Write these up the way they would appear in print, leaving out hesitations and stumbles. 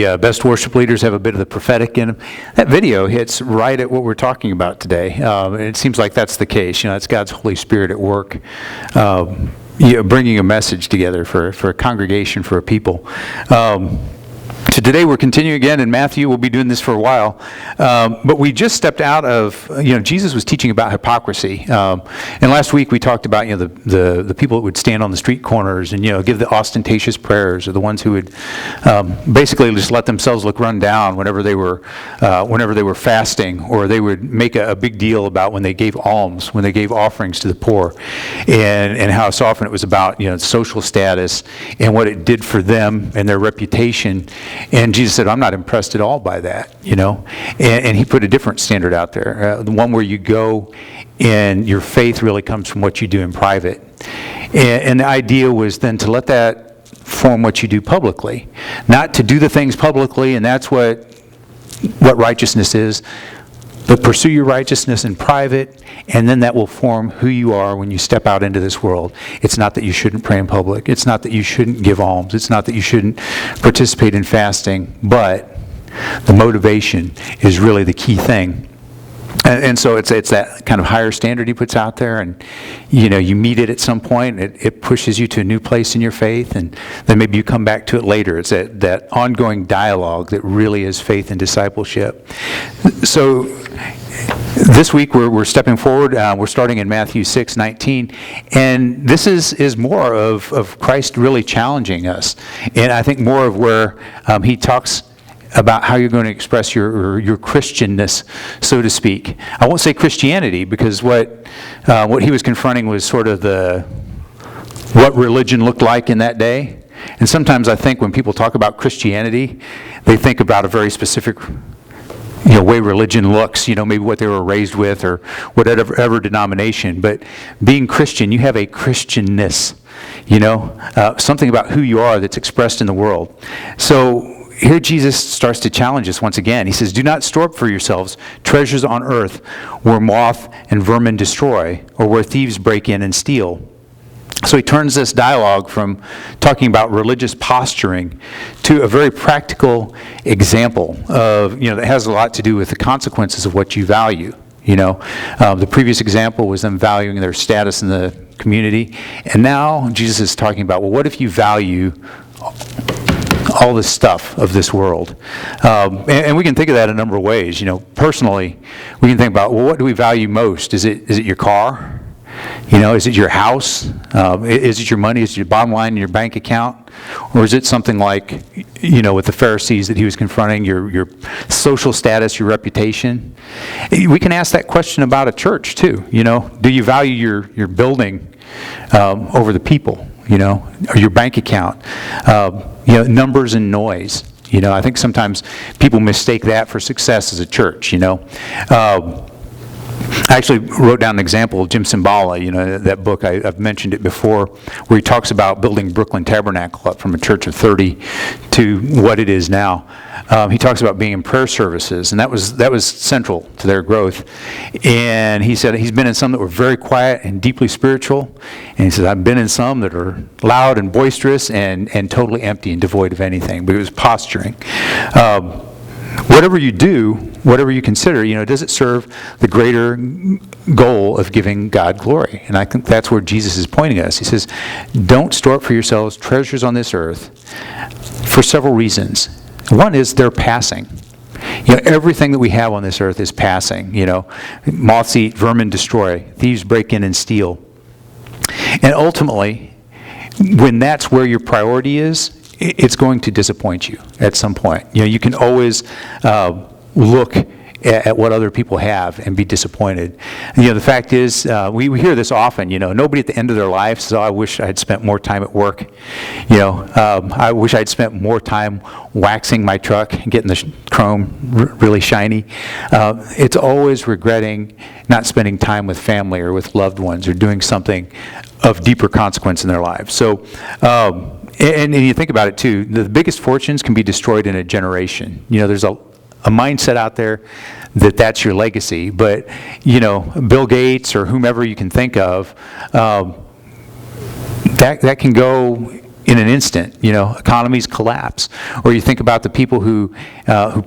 Best worship leaders have a bit of the prophetic in them. That video hits right at what we're talking about today. It seems like that's the case. It's God's Holy Spirit at work, bringing a message together for a congregation, for a people. So today we're continuing again in Matthew. We'll be doing this for a while. But we just stepped out of, Jesus was teaching about hypocrisy. And last week we talked about, the people that would stand on the street corners and, give the ostentatious prayers, or the ones who would basically just let themselves look run down whenever they were fasting, or they would make a big deal about when they gave alms, when they gave offerings to the poor, and how so often it was about, social status and what it did for them and their reputation. And Jesus said, I'm not impressed at all by that, And he put a different standard out there, the one where you go and your faith really comes from what you do in private. And the idea was then to let that form what you do publicly, not to do the things publicly, and that's what righteousness is. But pursue your righteousness in private, and then that will form who you are when you step out into this world. It's not that you shouldn't pray in public. It's not that you shouldn't give alms. It's not that you shouldn't participate in fasting. But the motivation is really the key thing. And so it's that kind of higher standard he puts out there, and you meet it at some point. It pushes you to a new place in your faith, and then maybe you come back to it later. It's that ongoing dialogue that really is faith and discipleship. So this week we're stepping forward. We're starting in Matthew 6:19, and this is more of Christ really challenging us, and I think more of where he talks about how you're going to express your Christianness, so to speak. I won't say Christianity, because what he was confronting was sort of what religion looked like in that day. And sometimes I think when people talk about Christianity, they think about a very specific way religion looks, maybe what they were raised with, or whatever denomination. But being Christian, you have a Christianness, something about who you are that's expressed in the world. So here Jesus starts to challenge us once again. He says, do not store up for yourselves treasures on earth where moth and vermin destroy, or where thieves break in and steal. So he turns this dialogue from talking about religious posturing to a very practical example of, that has a lot to do with the consequences of what you value. The previous example was them valuing their status in the community. And now Jesus is talking about, well, what if you value all this stuff of this world? And we can think of that a number of ways. Personally, we can think about, well, what do we value most? Is it your car? Is it your house? Is it your money? Is it your bottom line in your bank account? Or is it something like, with the Pharisees that he was confronting, your social status, your reputation? We can ask that question about a church too. Do you value your building over the people? Or your bank account? Numbers and noise. I think sometimes people mistake that for success as a church. I actually wrote down an example of Jim Cymbala, that book, I've mentioned it before, where he talks about building Brooklyn Tabernacle up from a church of 30 to what it is now. He talks about being in prayer services, and that was central to their growth. And he said he's been in some that were very quiet and deeply spiritual, and he said, I've been in some that are loud and boisterous and totally empty and devoid of anything, but it was posturing. Whatever you do, whatever you consider, does it serve the greater goal of giving God glory? And I think that's where Jesus is pointing us. He says, don't store up for yourselves treasures on this earth for several reasons. One is they're passing. Everything that we have on this earth is passing. Moths eat, vermin destroy, thieves break in and steal. And ultimately, when that's where your priority is, it's going to disappoint you at some point. You can always look at what other people have and be disappointed. The fact is, we hear this often. Nobody at the end of their life says, "Oh, I wish I had spent more time at work." I wish I'd spent more time waxing my truck and getting the chrome really shiny. It's always regretting not spending time with family or with loved ones, or doing something of deeper consequence in their lives. So. And you think about it too, the biggest fortunes can be destroyed in a generation. There's a mindset out there that's your legacy. But, Bill Gates or whomever you can think of, that can go in an instant. Economies collapse. Or you think about the people who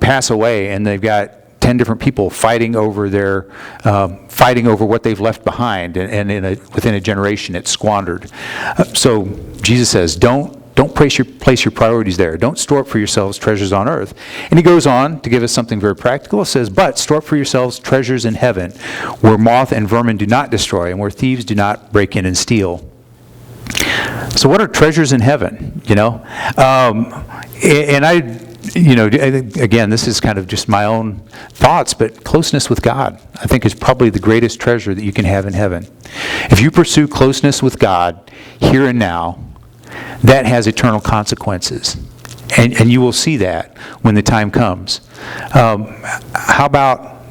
pass away, and they've got 10 different people fighting over what they've left behind, and within a generation it's squandered. So Jesus says, don't place your priorities there. Don't store up for yourselves treasures on earth. And he goes on to give us something very practical. It says, but store up for yourselves treasures in heaven, where moth and vermin do not destroy, and where thieves do not break in and steal. So what are treasures in heaven? And again, this is kind of just my own thoughts, but closeness with God, I think, is probably the greatest treasure that you can have in heaven. If you pursue closeness with God here and now, that has eternal consequences. And you will see that when the time comes. How about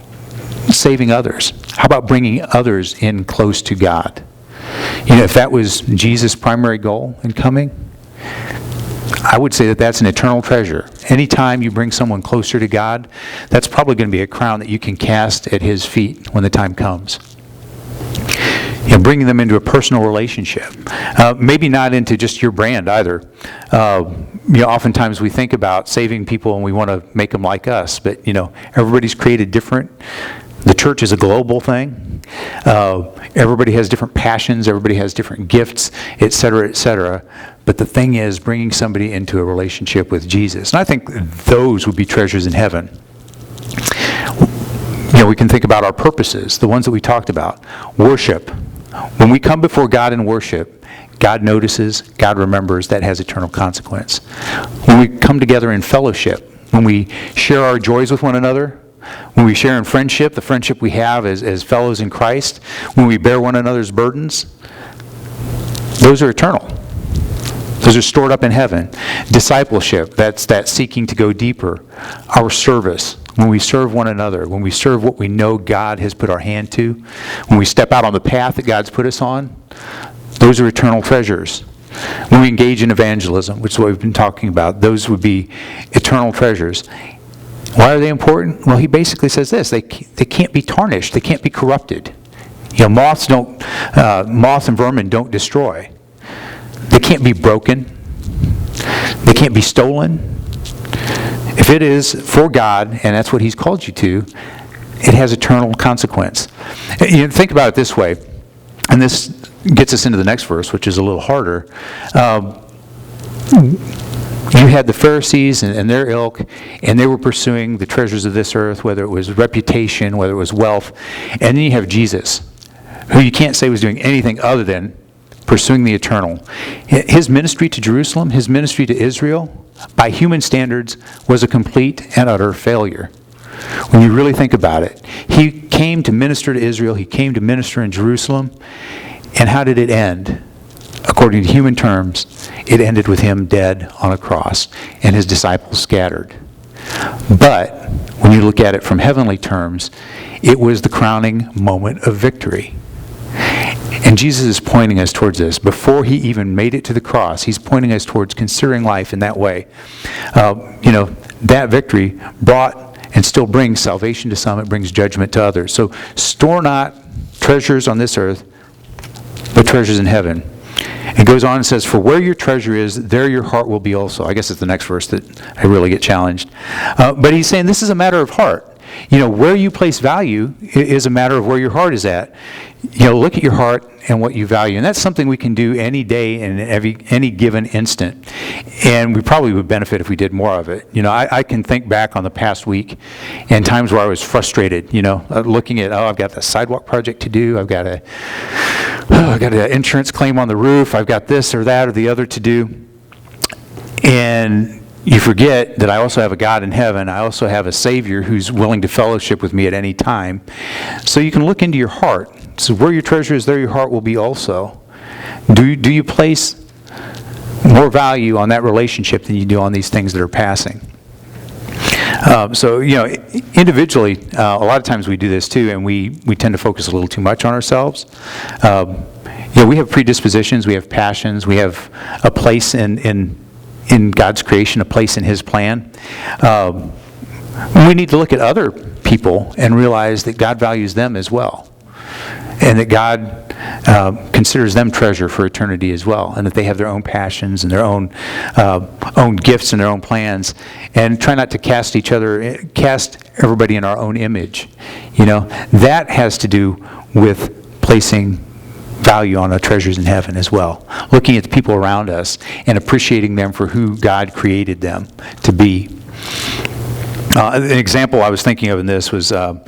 saving others? How about bringing others in close to God? If that was Jesus' primary goal in coming, I would say that that's an eternal treasure. Anytime you bring someone closer to God, that's probably going to be a crown that you can cast at his feet when the time comes. Bringing them into a personal relationship. Maybe not into just your brand either. Oftentimes we think about saving people and we want to make them like us, but everybody's created different. The church is a global thing. Everybody has different passions. Everybody has different gifts, et cetera, et cetera. But the thing is bringing somebody into a relationship with Jesus. And I think those would be treasures in heaven. We can think about our purposes, the ones that we talked about. Worship. When we come before God in worship, God notices, God remembers, that has eternal consequence. When we come together in fellowship, when we share our joys with one another, when we share in friendship, the friendship we have as fellows in Christ, when we bear one another's burdens, those are eternal. Those are stored up in heaven. Discipleship, that's that seeking to go deeper. Our service, when we serve one another, when we serve what we know God has put our hand to, when we step out on the path that God's put us on, those are eternal treasures. When we engage in evangelism, which is what we've been talking about, those would be eternal treasures. Why are they important? Well, he basically says this: they can't be tarnished, they can't be corrupted. Moths and vermin don't destroy. They can't be broken. They can't be stolen. If it is for God, and that's what he's called you to, it has eternal consequence. Think about it this way, and this gets us into the next verse, which is a little harder. You had the Pharisees and their ilk, and they were pursuing the treasures of this earth, whether it was reputation, whether it was wealth. And then you have Jesus, who you can't say was doing anything other than pursuing the eternal. His ministry to Jerusalem, his ministry to Israel, by human standards, was a complete and utter failure. When you really think about it, he came to minister to Israel, he came to minister in Jerusalem, and how did it end? According to human terms, it ended with him dead on a cross and his disciples scattered. But when you look at it from heavenly terms, it was the crowning moment of victory. And Jesus is pointing us towards this. Before he even made it to the cross, he's pointing us towards considering life in that way. That victory brought and still brings salvation to some. It brings judgment to others. So store not treasures on this earth, but treasures in heaven. It goes on and says, for where your treasure is, there your heart will be also. I guess it's the next verse that I really get challenged. But he's saying this is a matter of heart. Where you place value is a matter of where your heart is at. Look at your heart and what you value. And that's something we can do any day and any given instant. And we probably would benefit if we did more of it. I can think back on the past week and times where I was frustrated, looking at, I've got the sidewalk project to do. I've got an insurance claim on the roof. I've got this or that or the other to do. And you forget that I also have a God in heaven. I also have a Savior who's willing to fellowship with me at any time. So you can look into your heart. So where your treasure is, there your heart will be also. Do you place more value on that relationship than you do on these things that are passing? Individually, a lot of times we do this too, and we tend to focus a little too much on ourselves. We have predispositions, we have passions, we have a place in God's creation, a place in his plan. We need to look at other people and realize that God values them as well. And that God considers them treasure for eternity as well, and that they have their own passions and their own gifts and their own plans, and try not to cast everybody in our own image. That has to do with placing value on our treasures in heaven as well. Looking at the people around us and appreciating them for who God created them to be. An example I was thinking of in this was a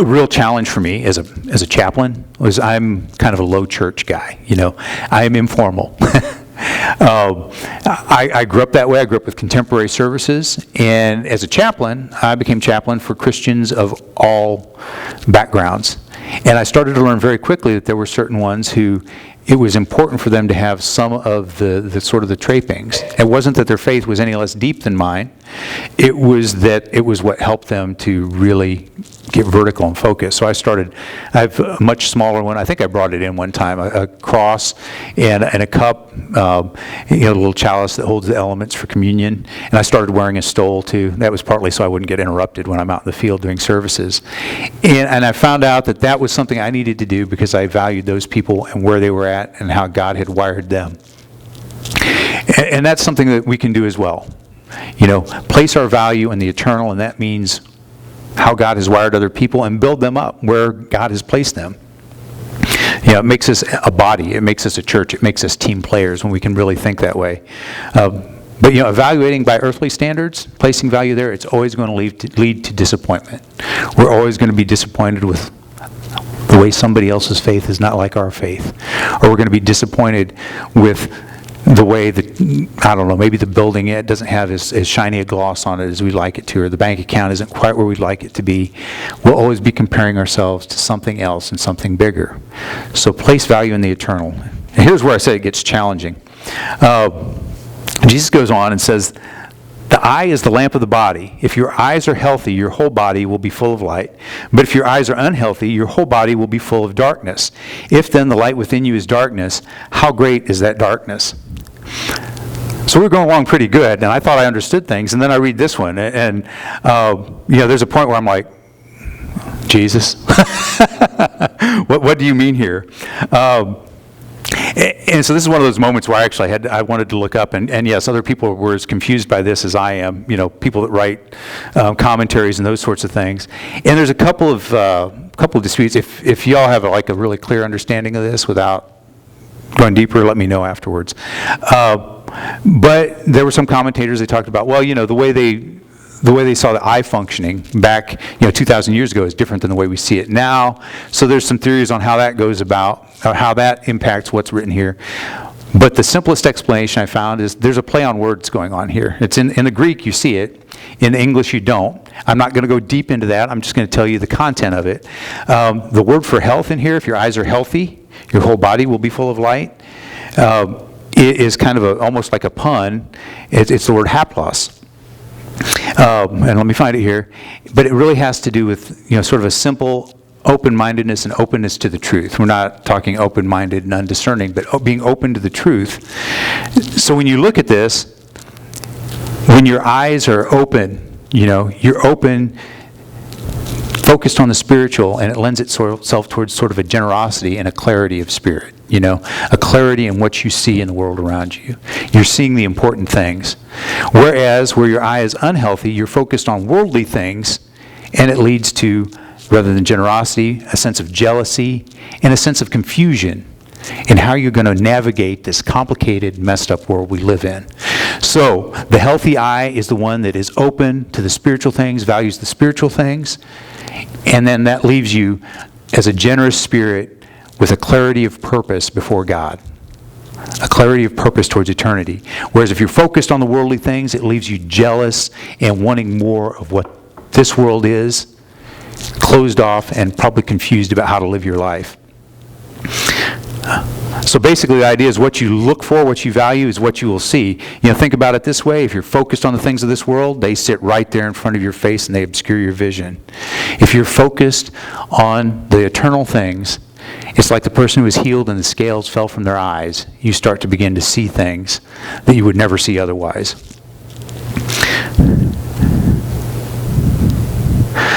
real challenge for me as a chaplain was I'm kind of a low church guy. I am informal. I grew up that way. I grew up with contemporary services, and as a chaplain, I became chaplain for Christians of all backgrounds. And I started to learn very quickly that there were certain ones who it was important for them to have some of the sort of the trappings. It wasn't that their faith was any less deep than mine. It was that it was what helped them to really get vertical and focus. So I have a much smaller one. I think I brought it in one time, a cross and a cup, a little chalice that holds the elements for communion. And I started wearing a stole too. That was partly so I wouldn't get interrupted when I'm out in the field doing services. And I found out that was something I needed to do because I valued those people and where they were at and how God had wired them. And that's something that we can do as well. Place our value in the eternal, and that means how God has wired other people and build them up where God has placed them. It makes us a body. It makes us a church. It makes us team players when we can really think that way. But evaluating by earthly standards, placing value there, it's always going to lead to disappointment. We're always going to be disappointed with the way somebody else's faith is not like our faith. Or we're going to be disappointed with the way that, maybe the building doesn't have as shiny a gloss on it as we'd like it to, or the bank account isn't quite where we'd like it to be. We'll always be comparing ourselves to something else and something bigger. So place value in the eternal. And here's where I say it gets challenging. Jesus goes on and says, the eye is the lamp of the body. If your eyes are healthy, your whole body will be full of light. But if your eyes are unhealthy, your whole body will be full of darkness. If then the light within you is darkness, how great is that darkness? So we're going along pretty good, and I thought I understood things, and then I read this one, and there's a point where I'm like, Jesus, what do you mean here? And so this is one of those moments where I wanted to look up, and yes, other people were as confused by this as I am. People that write commentaries and those sorts of things. And there's a couple of disputes. If y'all have a really clear understanding of this without going deeper, let me know afterwards. But there were some commentators that talked about, the way they saw the eye functioning back 2,000 years ago is different than the way we see it now. So there's some theories on how that goes about, or how that impacts what's written here. But the simplest explanation I found is there's a play on words going on here. It's in the Greek, you see it. In the English, you don't. I'm not going to go deep into that. I'm just going to tell you the content of it. The word for health in here, if your eyes are healthy, your whole body will be full of light. It is kind of almost like a pun. It's the word haplos. And let me find it here. But it really has to do with sort of a simple open-mindedness and openness to the truth. We're not talking open-minded and undiscerning, but being open to the truth. So when you look at this, when your eyes are open, you're open, focused on the spiritual, and it lends itself towards sort of a generosity and a clarity of spirit, a clarity in what you see in the world around you. You're seeing the important things. Whereas where your eye is unhealthy, you're focused on worldly things, and it leads to, rather than generosity, a sense of jealousy and a sense of confusion in how you're going to navigate this complicated, messed up world we live in. So the healthy eye is the one that is open to the spiritual things, values the spiritual things, and then that leaves you as a generous spirit with a clarity of purpose before God, a clarity of purpose towards eternity. Whereas if you're focused on the worldly things, it leaves you jealous and wanting more of what this world is, closed off and probably confused about how to live your life. So basically the idea is what you look for, what you value is what you will see. Think about it this way. If you're focused on the things of this world, they sit right there in front of your face and they obscure your vision. If you're focused on the eternal things, it's like the person who was healed and the scales fell from their eyes. You start to begin to see things that you would never see otherwise.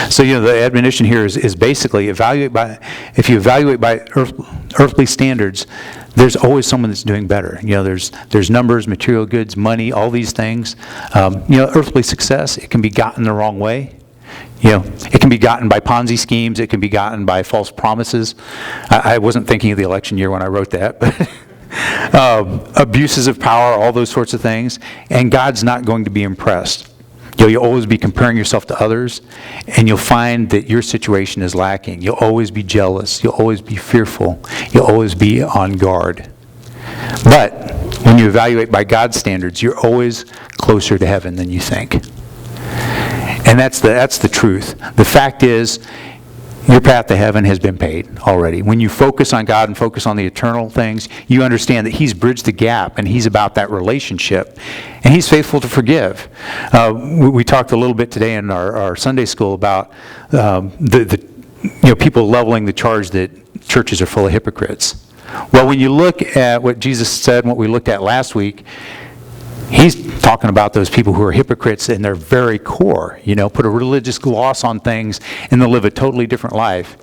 So, the admonition here is basically if you evaluate by earthly standards, there's always someone that's doing better. There's numbers, material goods, money, all these things. Earthly success, it can be gotten the wrong way. It can be gotten by Ponzi schemes. It can be gotten by false promises. I wasn't thinking of the election year when I wrote that, but abuses of power, all those sorts of things. And God's not going to be impressed. You'll always be comparing yourself to others, and you'll find that your situation is lacking. You'll always be jealous. You'll always be fearful. You'll always be on guard. But when you evaluate by God's standards, you're always closer to heaven than you think. And that's the truth. The fact is, your path to heaven has been paid already. When you focus on God and focus on the eternal things, you understand that He's bridged the gap, and He's about that relationship, and He's faithful to forgive. We talked a little bit today in our Sunday school about people leveling the charge that churches are full of hypocrites. Well, when you look at what Jesus said and what we looked at last week, He's talking about those people who are hypocrites in their very core, put a religious gloss on things and they'll live a totally different life.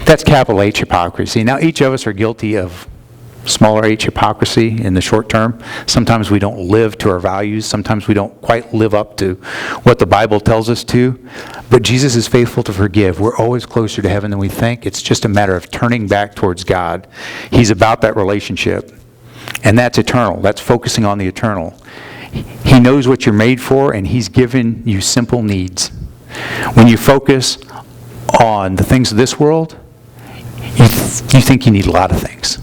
That's capital H hypocrisy. Now, each of us are guilty of smaller h hypocrisy in the short term. Sometimes we don't live to our values. Sometimes we don't quite live up to what the Bible tells us to. But Jesus is faithful to forgive. We're always closer to heaven than we think. It's just a matter of turning back towards God. He's about that relationship. And that's eternal. That's focusing on the eternal. He knows what you're made for, and He's given you simple needs. When you focus on the things of this world, you think you need a lot of things.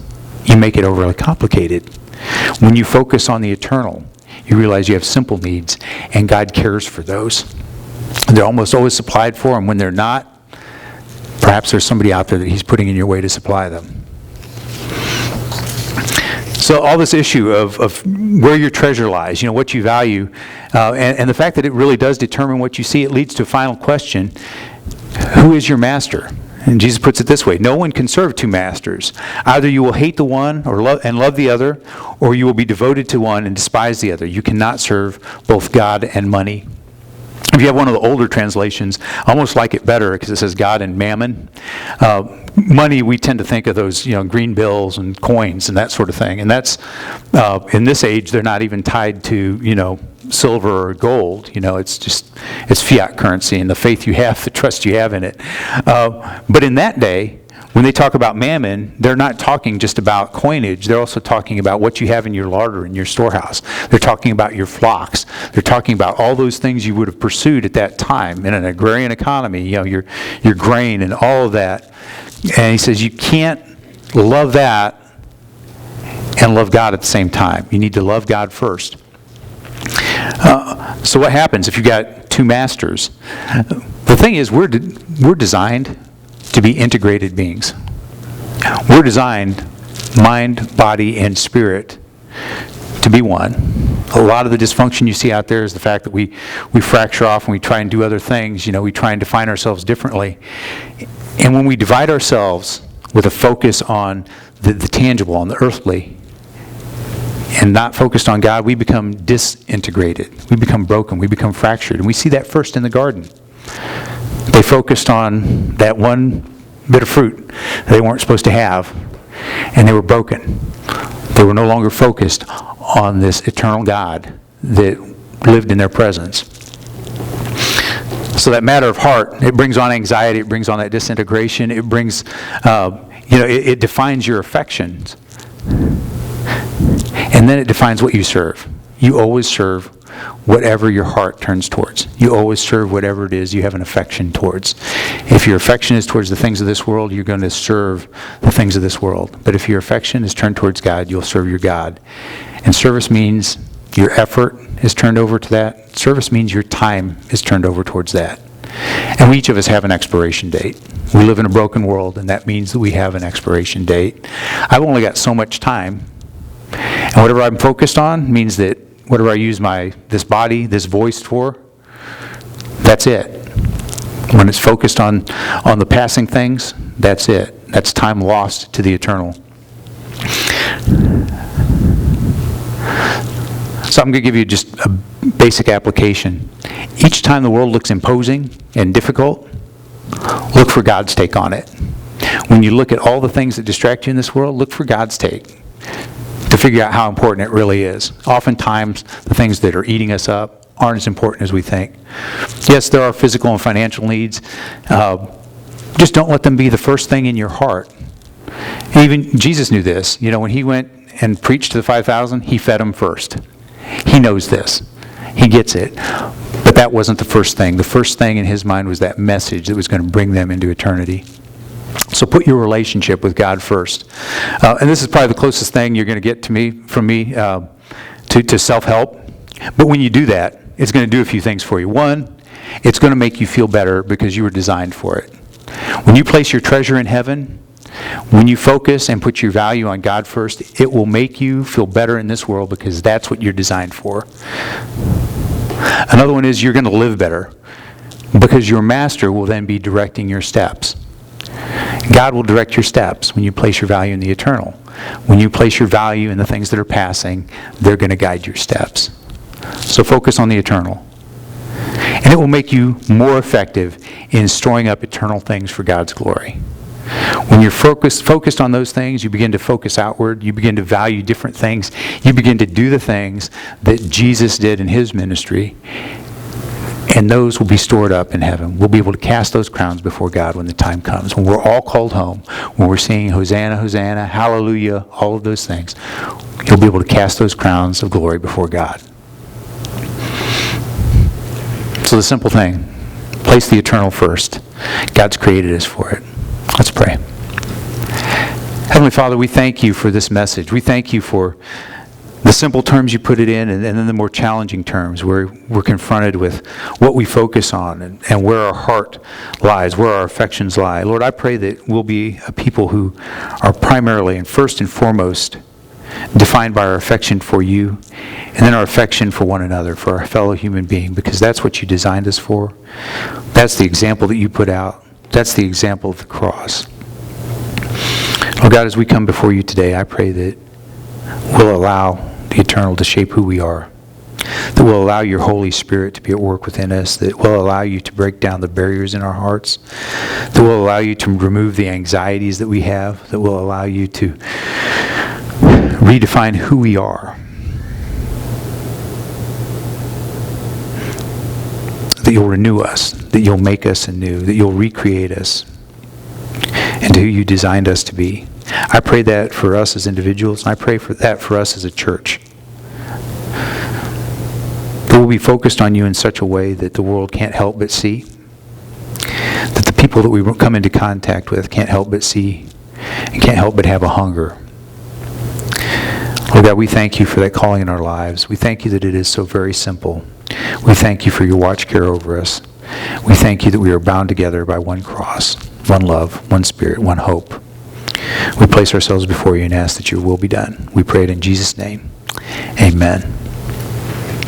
You make it overly complicated. When you focus on the eternal, you realize you have simple needs, and God cares for those. They're almost always supplied for, and when they're not, perhaps there's somebody out there that He's putting in your way to supply them. So all this issue of where your treasure lies, what you value, and the fact that it really does determine what you see, it leads to a final question: who is your master? And Jesus puts it this way: no one can serve two masters. Either you will hate the one and love the other, or you will be devoted to one and despise the other. You cannot serve both God and money. If you have one of the older translations, I almost like it better because it says God and mammon. Money, we tend to think of those, green bills and coins and that sort of thing. And that's, in this age, they're not even tied to, silver or gold. It's fiat currency and the faith you have, the trust you have in it. But in that day, when they talk about mammon, they're not talking just about coinage. They're also talking about what you have in your larder, in your storehouse. They're talking about your flocks. They're talking about all those things you would have pursued at that time in an agrarian economy, your grain and all of that. And He says you can't love that and love God at the same time. You need to love God first. So what happens if you've got two masters? The thing is, we're designed to be integrated beings. We're designed, mind, body, and spirit, to be one. A lot of the dysfunction you see out there is the fact that we fracture off and we try and do other things. We try and define ourselves differently. And when we divide ourselves with a focus on the tangible, on the earthly, and not focused on God, we become disintegrated. We become broken. We become fractured. And we see that first in the garden. They focused on that one bit of fruit they weren't supposed to have, and they were broken. They were no longer focused on this eternal God that lived in their presence. So that matter of heart, it brings on anxiety, it brings on that disintegration, it brings, it defines your affections. And then it defines what you serve. You always serve whatever your heart turns towards. You always serve whatever it is you have an affection towards. If your affection is towards the things of this world, you're going to serve the things of this world. But if your affection is turned towards God, you'll serve your God. And service means your effort is turned over to that. Service means your time is turned over towards that. And we each of us have an expiration date. We live in a broken world, and that means that we have an expiration date. I've only got so much time. And whatever I'm focused on means that whatever I use this body, this voice for, that's it. When it's focused on the passing things, that's it. That's time lost to the eternal. So I'm going to give you just a basic application. Each time the world looks imposing and difficult, look for God's take on it. When you look at all the things that distract you in this world, look for God's take to figure out how important it really is. Oftentimes, the things that are eating us up aren't as important as we think. Yes, there are physical and financial needs. Just don't let them be the first thing in your heart. Even Jesus knew this. When he went and preached to the 5,000, he fed them first. He knows this. He gets it. But that wasn't the first thing. The first thing in his mind was that message that was going to bring them into eternity. So put your relationship with God first. And this is probably the closest thing you're going to get from me to self-help. But when you do that, it's going to do a few things for you. One, it's going to make you feel better because you were designed for it. When you place your treasure in heaven, when you focus and put your value on God first, it will make you feel better in this world because that's what you're designed for. Another one is you're going to live better because your master will then be directing your steps. God will direct your steps when you place your value in the eternal. When you place your value in the things that are passing, they're going to guide your steps. So focus on the eternal. And it will make you more effective in storing up eternal things for God's glory. When you're focused on those things, you begin to focus outward. You begin to value different things. You begin to do the things that Jesus did in his ministry. And those will be stored up in heaven. We'll be able to cast those crowns before God when the time comes. When we're all called home, when we're singing Hosanna, Hosanna, Hallelujah, all of those things, you'll be able to cast those crowns of glory before God. So the simple thing, place the eternal first. God's created us for it. Let's pray. Heavenly Father, we thank you for this message. We thank you for the simple terms you put it in, and then the more challenging terms where we're confronted with what we focus on and where our heart lies, where our affections lie. Lord, I pray that we'll be a people who are primarily and first and foremost defined by our affection for you, and then our affection for one another, for our fellow human being, because that's what you designed us for. That's the example that you put out. That's the example of the cross. Oh God, as we come before you today, I pray that we'll allow the eternal to shape who we are, that will allow your Holy Spirit to be at work within us, that will allow you to break down the barriers in our hearts, that will allow you to remove the anxieties that we have, that will allow you to redefine who we are, that you'll renew us, that you'll make us anew, that you'll recreate us into who you designed us to be. I pray that for us as individuals, and I pray for that for us as a church. That we'll be focused on you in such a way that the world can't help but see. That the people that we come into contact with can't help but see and can't help but have a hunger. Lord God, we thank you for that calling in our lives. We thank you that it is so very simple. We thank you for your watch care over us. We thank you that we are bound together by one cross, one love, one spirit, one hope. We place ourselves before you and ask that your will be done. We pray it in Jesus' name. Amen.